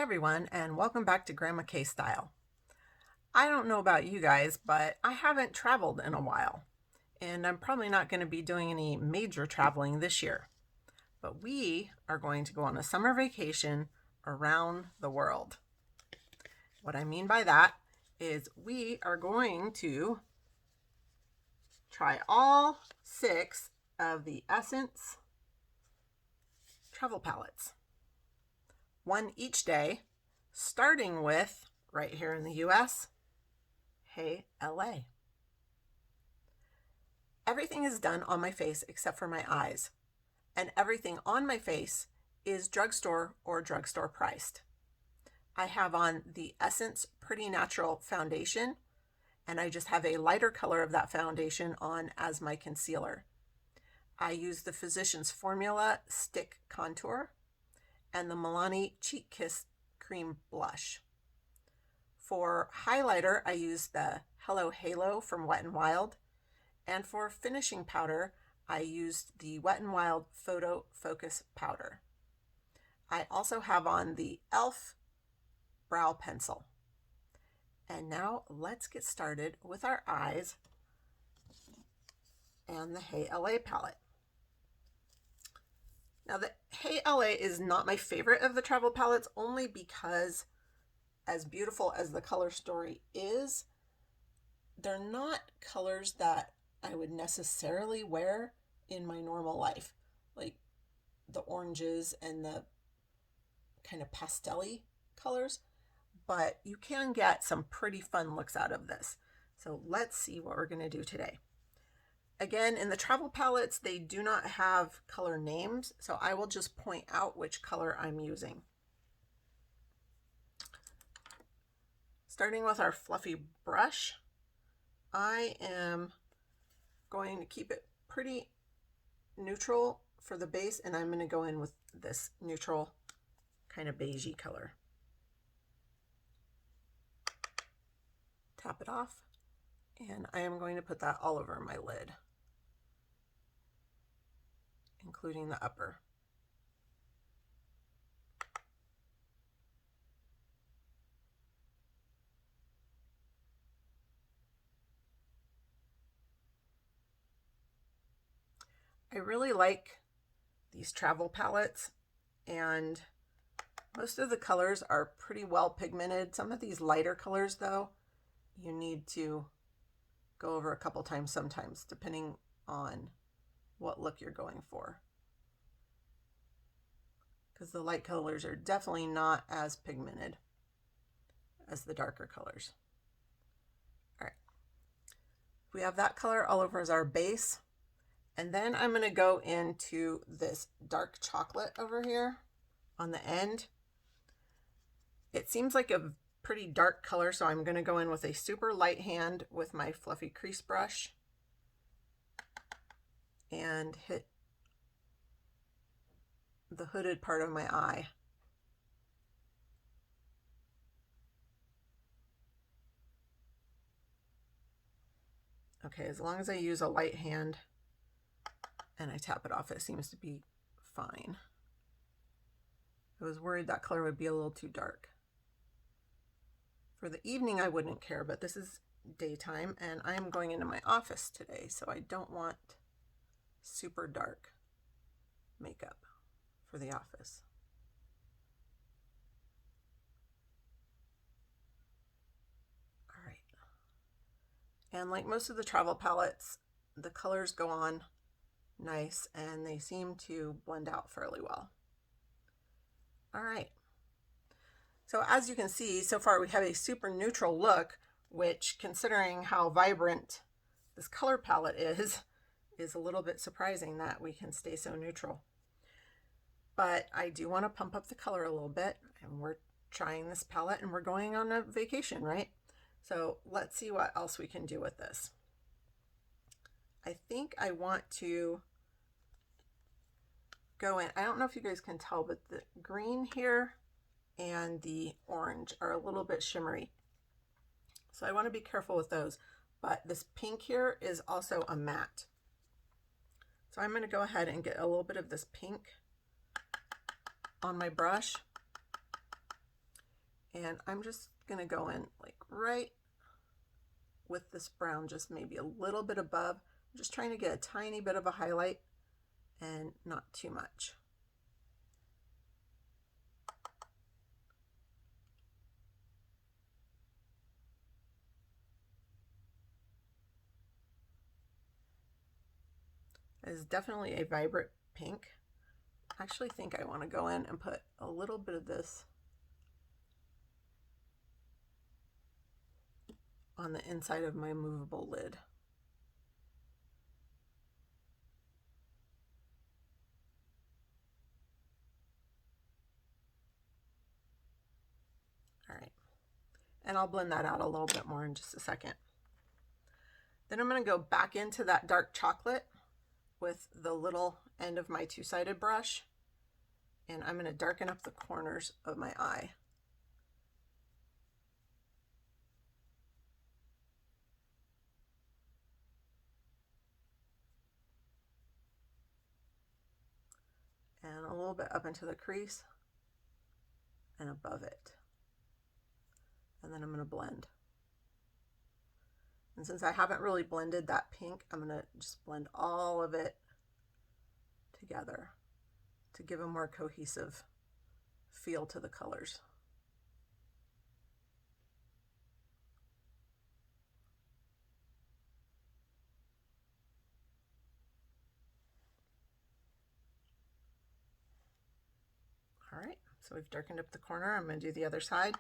everyone, and welcome back to Grandma K Style. I don't know about you guys, but I haven't traveled in a while, and I'm probably not going to be doing any major traveling this year. But we are going to go on a summer vacation around the world. What I mean by that is we are going to try all 6 of the Essence travel palettes. One each day, starting with, right here in the US, Hey LA. Everything is done on my face except for my eyes, and everything on my face is drugstore or drugstore priced. I have on the Essence Pretty Natural foundation, and I just have a lighter color of that foundation on as my concealer. I use the Physicians Formula Stick Contour and the Milani Cheek Kiss Cream Blush. For highlighter, I use the Hello Halo from Wet n Wild, and for finishing powder, I used the Wet n Wild Photo Focus Powder. I also have on the e.l.f. Brow Pencil. And now let's get started with our eyes and the Hey LA palette. Now the Hey LA is not my favorite of the travel palettes, only because as beautiful as the color story is, they're not colors that I would necessarily wear in my normal life, like the oranges and the kind of pastel-y colors, but you can get some pretty fun looks out of this. So let's see what we're going to do today. Again, in the travel palettes, they do not have color names, so I will just point out which color I'm using. Starting with our fluffy brush, I am going to keep it pretty neutral for the base, and I'm going to go in with this neutral kind of beigey color. Tap it off, and I am going to put that all over my lid, including the upper. I really like these travel palettes, and most of the colors are pretty well pigmented. Some of these lighter colors, though, you need to go over a couple times sometimes, depending on what look you're going for, because the light colors are definitely not as pigmented as the darker colors. All right, we have that color all over as our base, and then I'm going to go into this dark chocolate over here on the end. It seems like a pretty dark color, so I'm going to go in with a super light hand with my fluffy crease brush and hit the hooded part of my eye. Okay, as long as I use a light hand and I tap it off, it seems to be fine. I was worried that color would be a little too dark. For the evening, I wouldn't care, but this is daytime, and I am going into my office today, so I don't want super dark makeup for the office. All right. And like most of the travel palettes, the colors go on nice, and they seem to blend out fairly well. All right. So as you can see, so far we have a super neutral look, which, considering how vibrant this color palette is a little bit surprising that we can stay so neutral. But I do want to pump up the color a little bit, and we're trying this palette and we're going on a vacation, right? So let's see what else we can do with this. I think I want to go in, I don't know if you guys can tell, but the green here and the orange are a little bit shimmery. So I want to be careful with those. But this pink here is also a matte. So I'm going to go ahead and get a little bit of this pink on my brush And I'm just gonna go in like right with this brown, just maybe a little bit above. I'm just trying to get a tiny bit of a highlight and not too much. It is definitely a vibrant pink. I actually think I want to go in and put a little bit of this on the inside of my movable lid. All right, and I'll blend that out a little bit more in just a second. Then I'm going to go back into that dark chocolate with the little end of my two-sided brush, and I'm going to darken up the corners of my eye. And a little bit up into the crease and above it. And then I'm going to blend. And since I haven't really blended that pink, I'm going to just blend all of it together to give a more cohesive feel to the colors. All right, so we've darkened up the corner. I'm going to do the other side.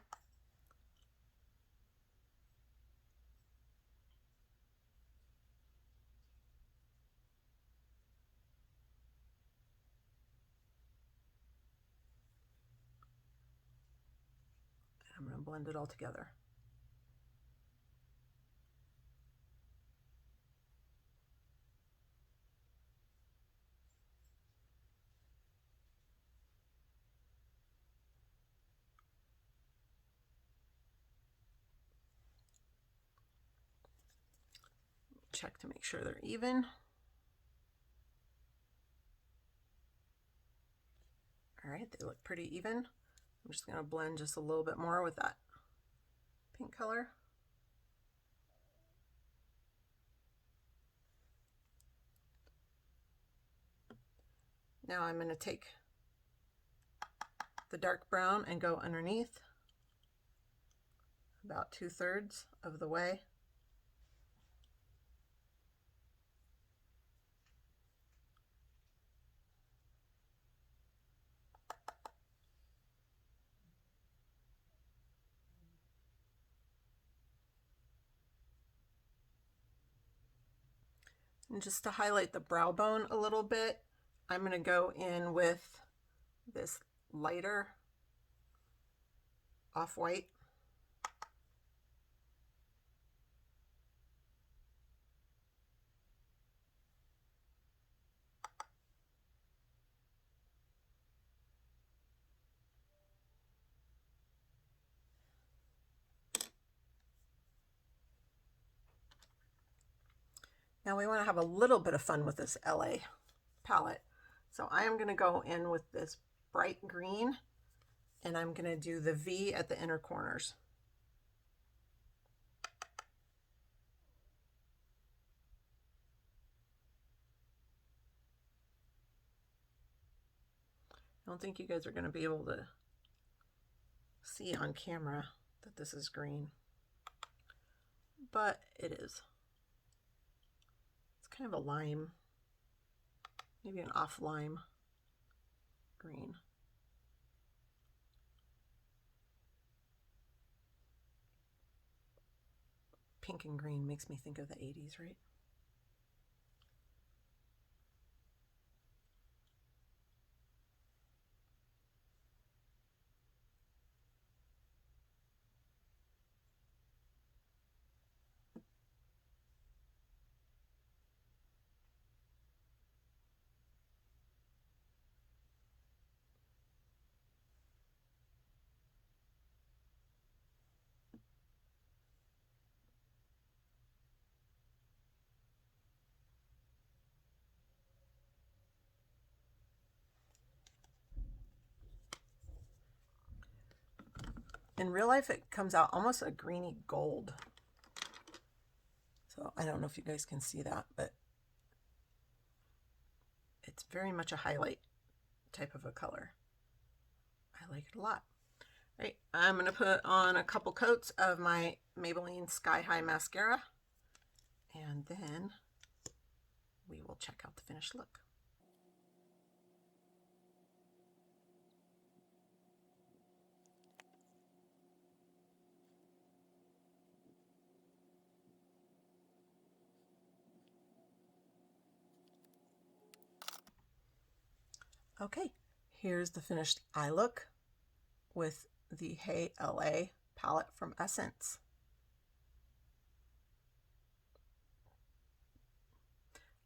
I'm going to blend it all together. Check to make sure they're even. All right, they look pretty even. I'm just going to blend just a little bit more with that pink color. Now I'm going to take the dark brown and go underneath about 2/3 of the way. And just to highlight the brow bone a little bit, I'm going to go in with this lighter off-white. Now we want to have a little bit of fun with this LA palette. So I am going to go in with this bright green, and I'm going to do the V at the inner corners. I don't think you guys are going to be able to see on camera that this is green, but it is. It's kind of a lime, maybe an off lime green. Pink and green makes me think of the 80s, right? In real life, it comes out almost a greeny gold. So I don't know if you guys can see that, but it's very much a highlight type of a color. I like it a lot. All right, I'm going to put on a couple coats of my Maybelline Sky High mascara, and then we will check out the finished look. Okay, here's the finished eye look with the Hey LA palette from Essence.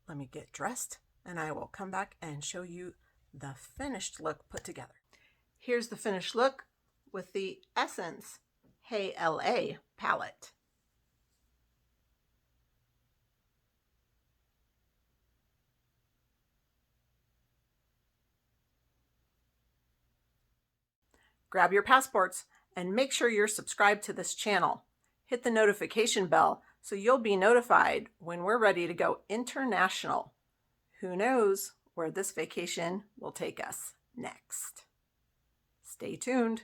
Let me get dressed and I will come back and show you the finished look put together. Here's the finished look with the Essence Hey LA palette. Grab your passports and make sure you're subscribed to this channel. Hit the notification bell so you'll be notified when we're ready to go international. Who knows where this vacation will take us next? Stay tuned.